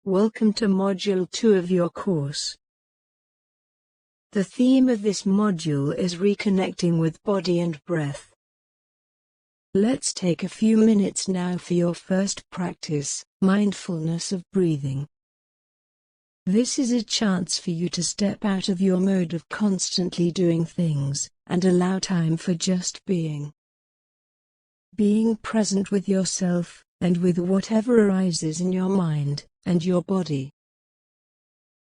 Welcome to Module 2 of your course. The theme of this module is reconnecting with body and breath. Let's take a few minutes now for your first practice, mindfulness of breathing. This is a chance for you to step out of your mode of constantly doing things, and allow time for just being. Being present with yourself, and with whatever arises in your mind and your body.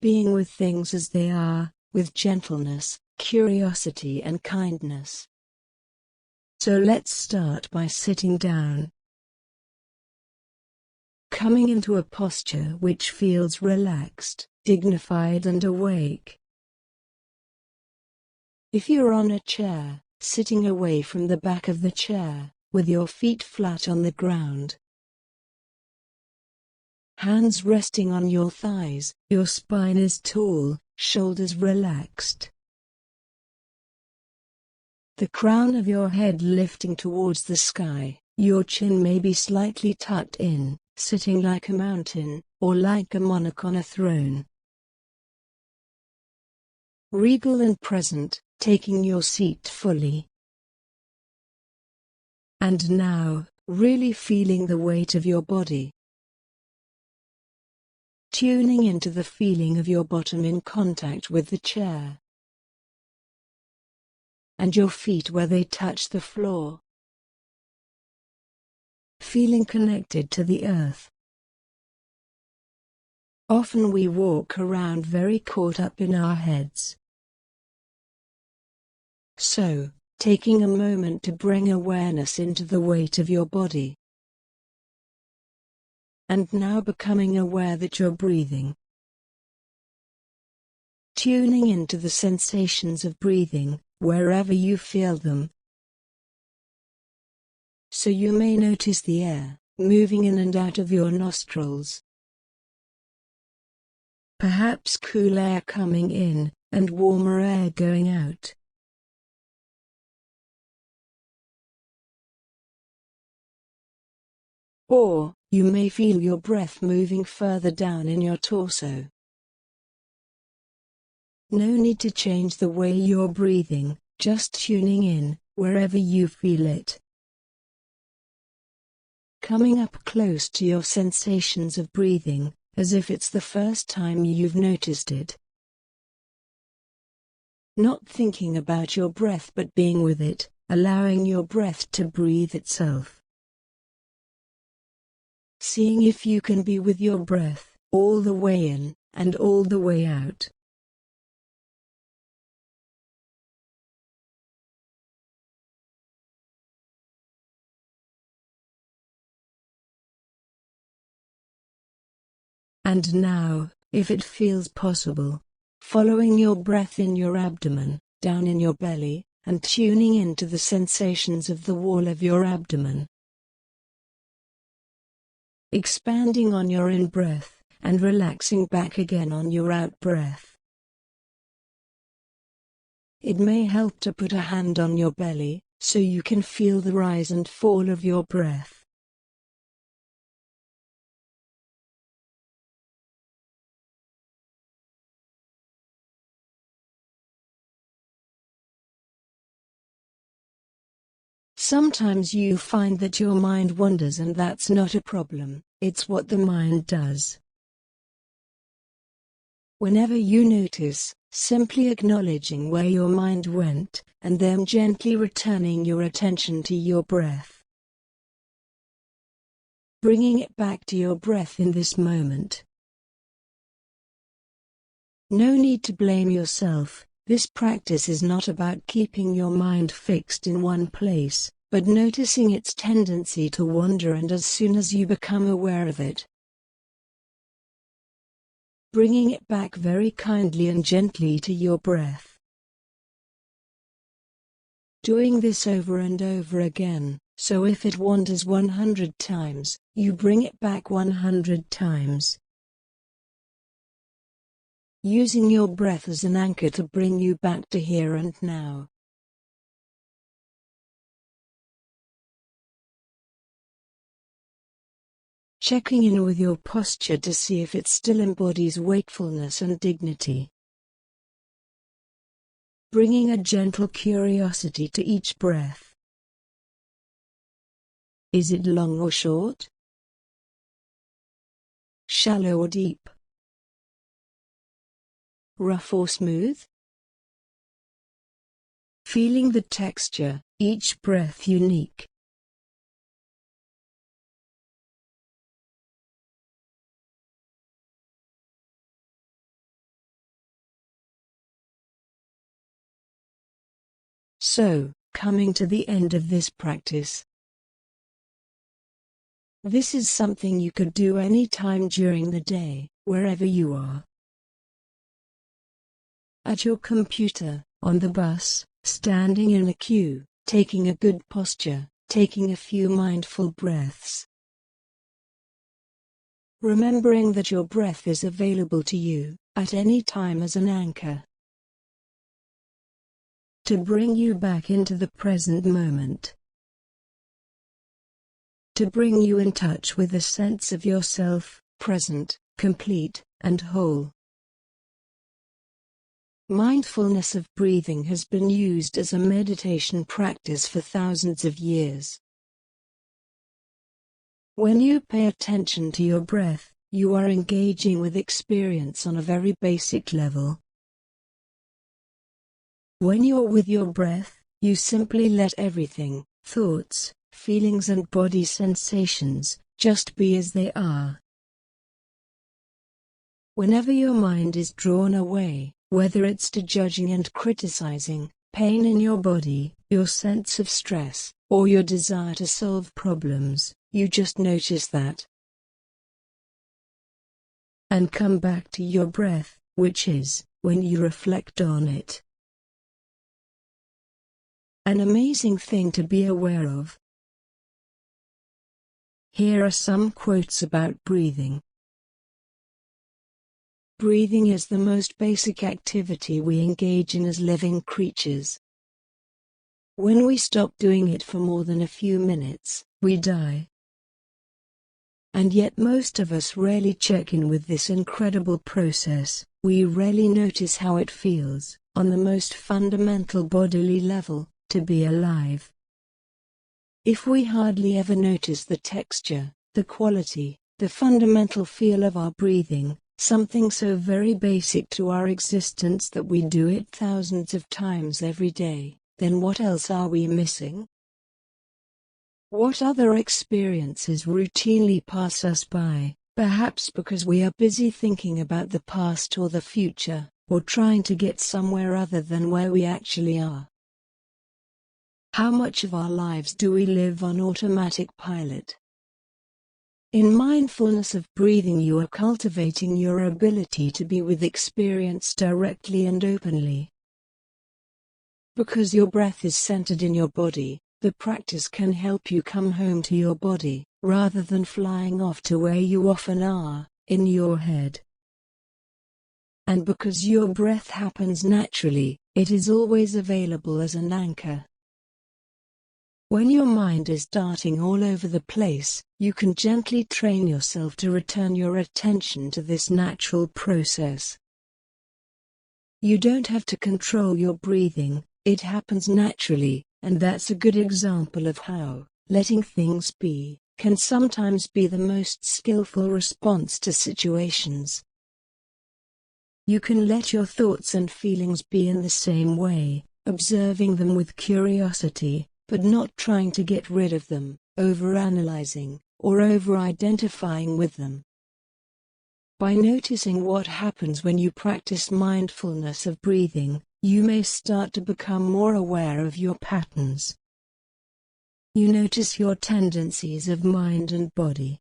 Being with things as they are, with gentleness, curiosity and kindness. So let's start by sitting down. Coming into a posture which feels relaxed, dignified and awake. If you're on a chair, sitting away from the back of the chair, with your feet flat on the ground. Hands resting on your thighs, your spine is tall, shoulders relaxed. The crown of your head lifting towards the sky, your chin may be slightly tucked in, sitting like a mountain, or like a monarch on a throne. Regal and present, taking your seat fully. And now, really feeling the weight of your body. Tuning into the feeling of your bottom in contact with the chair. And your feet where they touch the floor. Feeling connected to the earth. Often we walk around very caught up in our heads. So, taking a moment to bring awareness into the weight of your body. And now becoming aware that you're breathing. Tuning into the sensations of breathing, wherever you feel them. So you may notice the air, moving in and out of your nostrils. Perhaps cool air coming in, and warmer air going out. Or, you may feel your breath moving further down in your torso. No need to change the way you're breathing, just tuning in, wherever you feel it. Coming up close to your sensations of breathing, as if it's the first time you've noticed it. Not thinking about your breath but being with it, allowing your breath to breathe itself. Seeing if you can be with your breath, all the way in, and all the way out. And now, if it feels possible, following your breath in your abdomen, down in your belly, and tuning into the sensations of the wall of your abdomen. Expanding on your in-breath, and relaxing back again on your out-breath. It may help to put a hand on your belly, so you can feel the rise and fall of your breath. Sometimes you find that your mind wanders, and that's not a problem, it's what the mind does. Whenever you notice, simply acknowledging where your mind went, and then gently returning your attention to your breath. Bringing it back to your breath in this moment. No need to blame yourself. This practice is not about keeping your mind fixed in one place, but noticing its tendency to wander, and as soon as you become aware of it, bringing it back very kindly and gently to your breath. Doing this over and over again, so if it wanders 100 times, you bring it back 100 times. Using your breath as an anchor to bring you back to here and now. checking in with your posture to see if it still embodies wakefulness and dignity. Bringing a gentle curiosity to each breath. Is it long or short? Shallow or deep? Rough or smooth? Feeling the texture, each breath unique. So, coming to the end of this practice. This is something you could do any time during the day, wherever you are. At your computer, on the bus, standing in a queue, taking a good posture, taking a few mindful breaths. Remembering that your breath is available to you, at any time as an anchor. To bring you back into the present moment. To bring you in touch with a sense of yourself, present, complete, and whole. Mindfulness of breathing has been used as a meditation practice for thousands of years. When you pay attention to your breath, you are engaging with experience on a very basic level. When you're with your breath, you simply let everything, thoughts, feelings and body sensations, just be as they are. Whenever your mind is drawn away, whether it's to judging and criticizing, pain in your body, your sense of stress, or your desire to solve problems, you just notice that. And come back to your breath, which is, when you reflect on it. An amazing thing to be aware of. Here are some quotes about breathing. Breathing is the most basic activity we engage in as living creatures. When we stop doing it for more than a few minutes, we die. And yet most of us rarely check in with this incredible process. We rarely notice how it feels, on the most fundamental bodily level, to be alive. If we hardly ever notice the texture, the quality, the fundamental feel of our breathing, something so very basic to our existence that we do it thousands of times every day, then what else are we missing? What other experiences routinely pass us by, perhaps because we are busy thinking about the past or the future, or trying to get somewhere other than where we actually are? How much of our lives do we live on automatic pilot? In mindfulness of breathing, you are cultivating your ability to be with experience directly and openly. Because your breath is centered in your body, the practice can help you come home to your body, rather than flying off to where you often are, in your head. And because your breath happens naturally, it is always available as an anchor. When your mind is darting all over the place, you can gently train yourself to return your attention to this natural process. You don't have to control your breathing, it happens naturally, and that's a good example of how letting things be can sometimes be the most skillful response to situations. You can let your thoughts and feelings be in the same way, observing them with curiosity, but not trying to get rid of them, overanalyzing, or over-identifying with them. By noticing what happens when you practice mindfulness of breathing, you may start to become more aware of your patterns. You notice your tendencies of mind and body,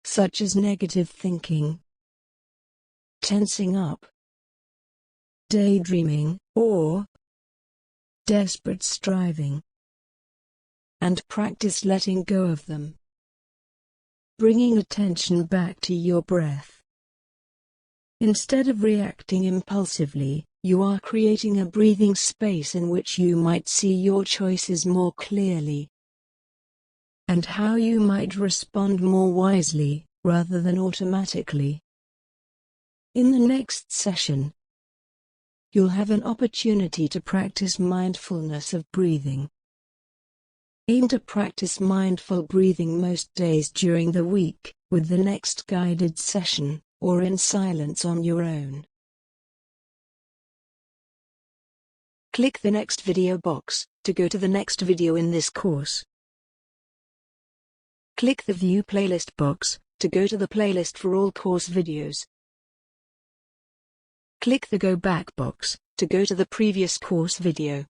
such as negative thinking, tensing up, daydreaming, or desperate striving, and practice letting go of them. Bringing attention back to your breath. Instead of reacting impulsively, you are creating a breathing space in which you might see your choices more clearly. and how you might respond more wisely, rather than automatically. In the next session, you'll have an opportunity to practice mindfulness of breathing. Aim to practice mindful breathing most days during the week, with the next guided session, or in silence on your own. Click the next video box to go to the next video in this course. Click the View Playlist box to go to the playlist for all course videos. Click the Go Back box to go to the previous course video.